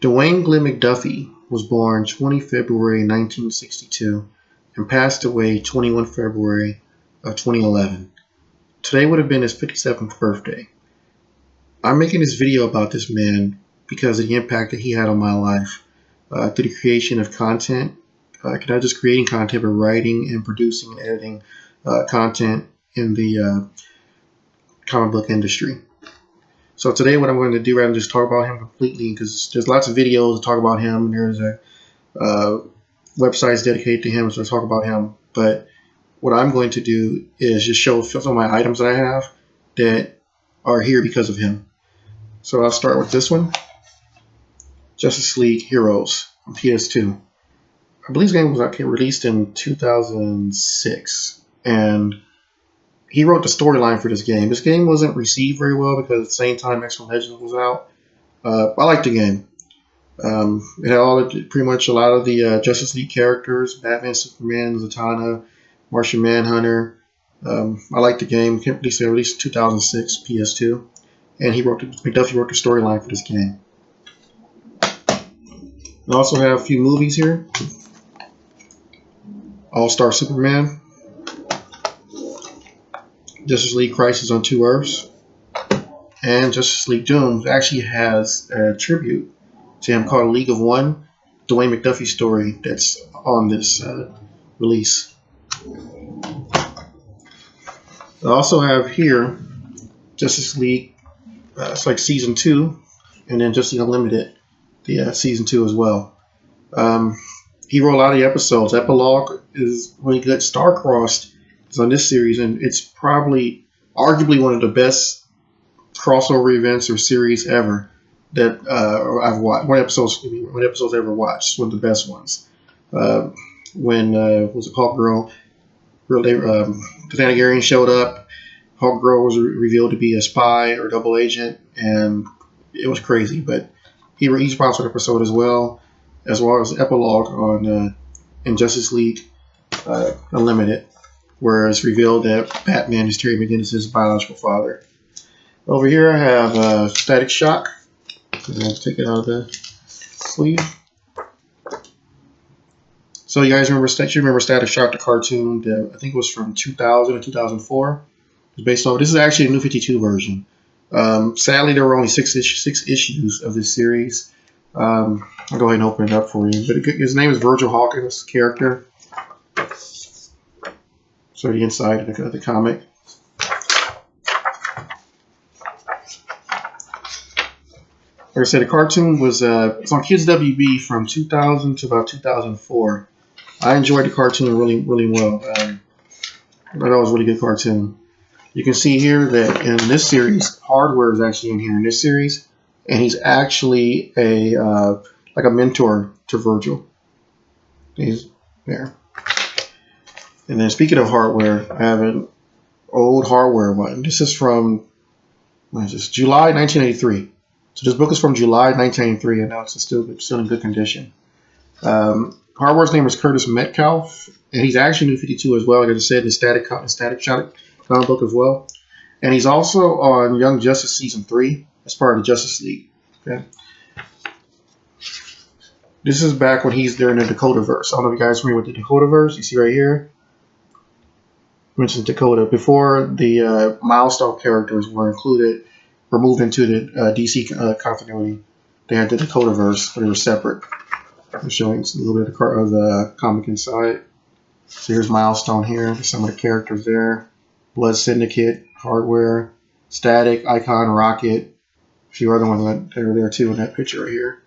Dwayne McDuffie was born 20 February 1962 and passed away 21 February of 2011. Today would have been his 57th birthday. I'm making this video about this man because of the impact that he had on my life through the creation of content. Not just creating content, but writing and producing and editing content in the comic book industry. So today what I'm going to do, rather than just talk about him completely, because there's lots of videos to talk about him, and there's websites dedicated to him, so I talk about him. But what I'm going to do is just show some of my items that I have that are here because of him. So I'll start with this one, Justice League Heroes on PS2. I believe this game was released in 2006, and he wrote the storyline for this game. This game wasn't received very well because at the same time X-Men Legends was out. I liked the game. It had pretty much a lot of the Justice League characters: Batman, Superman, Zatanna, Martian Manhunter. I liked the game. It released 2006 PS2, and McDuffie wrote the storyline for this game. I also have a few movies here: All-Star Superman, Justice League Crisis on Two Earths, and Justice League Doom actually has a tribute to him called League of One, Dwayne McDuffie story that's on this release. I also have here Justice League, it's like Season 2, and then Justice League Unlimited, the Season 2 as well. He wrote a lot of the episodes. Epilogue is really good. Starcrossed is on this series, and it's probably arguably one of the best crossover events or series ever that I've watched. One episode's ever watched. One of the best ones. When was it Hawkgirl? Thanagarian showed up. Hawkgirl was revealed to be a spy or double agent, and it was crazy. But he sponsored an episode as well as Epilogue on in Justice League Unlimited, where it's revealed that Batman is Terry McGinnis' biological father. Over here I have Static Shock. I'm going to take it out of the sleeve. So you guys remember Static Shock, the cartoon that I think was from 2000 or 2004. It's based on. This is actually a New 52 version. Sadly, there were only six issues of this series. I'll go ahead and open it up for you. But his name is Virgil Hawkins, character. So the inside of the comic. Like I said, the cartoon was it's on Kids WB from 2000 to about 2004. I enjoyed the cartoon really well. I thought it was a really good cartoon. You can see here that in this series, Hardware is actually in here in this series, and he's actually like a mentor to Virgil. He's there. And then speaking of Hardware, I have an old Hardware one. This is from, what is this, July 1983. So this book is from July 1983, and now it's still in good condition. Hardware's name is Curtis Metcalf, and he's actually New 52 as well. Like I just said, the Static Shock comic book as well. And he's also on Young Justice Season 3 as part of the Justice League. Okay. This is back when he's there in the Dakotaverse. I don't know if you guys are familiar with the Dakotaverse. You see right here. Mentions Dakota. Before the Milestone characters were moved into the DC continuity, they had the Dakotaverse, but they were separate. I'm showing a little bit of the comic inside. So here's Milestone here. There's some of the characters there. Blood Syndicate, Hardware, Static, Icon, Rocket. A few other ones that are there too in that picture right here.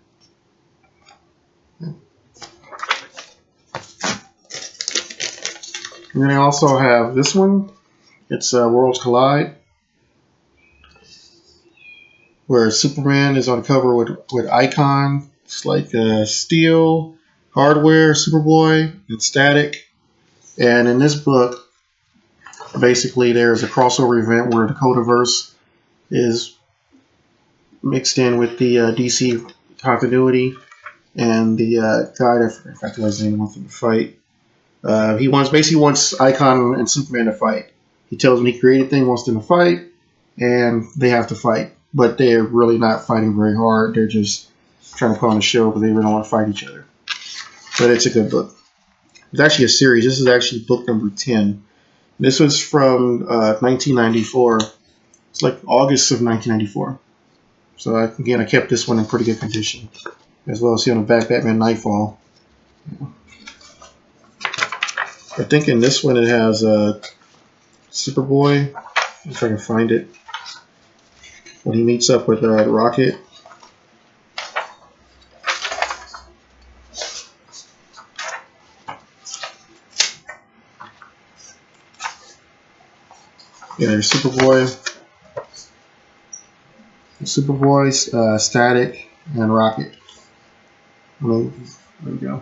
And then I also have this one. It's Worlds Collide, where Superman is on cover with Icon. It's like Steel, Hardware, Superboy, and Static. And in this book, basically there's a crossover event where the Dakotaverse is mixed in with the DC continuity, and the guy that, in fact, his name, wants him to fight. He wants Icon and Superman to fight. He tells them he created thing, wants them to fight, and they have to fight. But they're really not fighting very hard. They're just trying to put on a show because they really don't want to fight each other. But it's a good book. It's actually a series. This is actually book number 10. This was from 1994. It's like August of 1994. So again, I kept this one in pretty good condition. As well as see on the back, Batman Nightfall. I think in this one it has Superboy. If I can find it. When he meets up with Rocket. Yeah, there's Superboy, Static, and Rocket. There we go.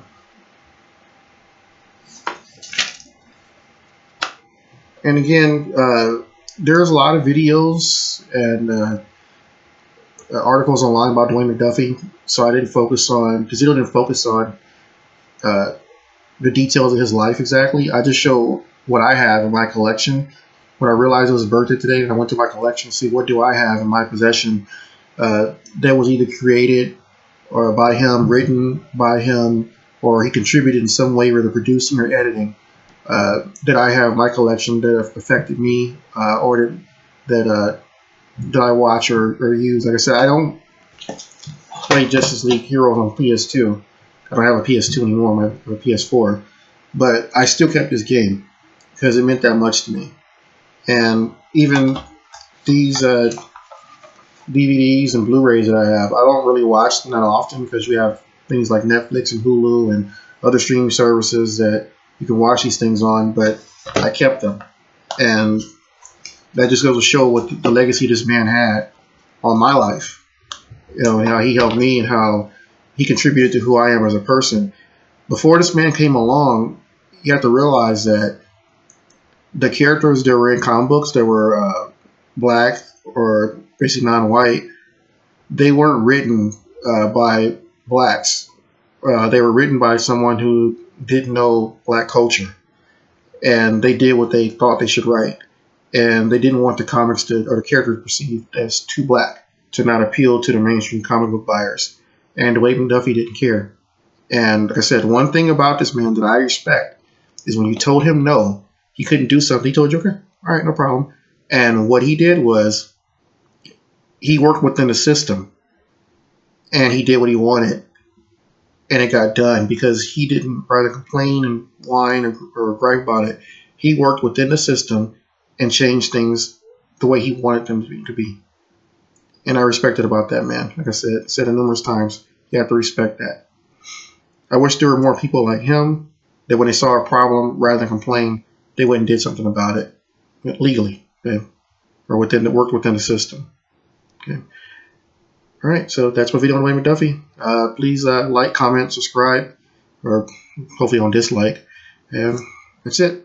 And again, there's a lot of videos and articles online about Dwayne McDuffie, so I didn't focus on, because he didn't focus on the details of his life exactly. I just show what I have in my collection. When I realized it was his birthday today, I went to my collection to see what do I have in my possession that was either created or by him, written by him, or he contributed in some way, whether producing or editing, that I have in my collection that have affected me or that I watch or use. Like I said, I don't play Justice League Heroes on PS2. I don't have a PS2 anymore. I have a PS4. But I still kept this game because it meant that much to me. And even these DVDs and Blu-rays that I have, I don't really watch them that often because we have things like Netflix and Hulu and other streaming services that you can watch these things on, but I kept them. And that just goes to show what the legacy this man had on my life. You know, and how he helped me and how he contributed to who I am as a person. Before this man came along, you have to realize that the characters that were in comic books that were black or basically non-white, they weren't written by blacks. They were written by someone who didn't know black culture, and they did what they thought they should write, and they didn't want the comics to, or the characters perceived as too black to not appeal to the mainstream comic book buyers. And Dwayne McDuffie didn't care. And like I said, one thing about this man that I respect is when you told him no, he couldn't do something, he told you, okay, all right, no problem. And what he did was he worked within the system and he did what he wanted. And it got done because he didn't rather complain and whine or gripe about it. He worked within the system and changed things the way he wanted them to be. And I respect it about that man. Like I said it numerous times, you have to respect that. I wish there were more people like him that when they saw a problem, rather than complain, they went and did something about it legally, okay? Or worked within the system. Okay. All right, so that's my video on Dwayne McDuffie. Please like, comment, subscribe, or hopefully don't dislike. And that's it.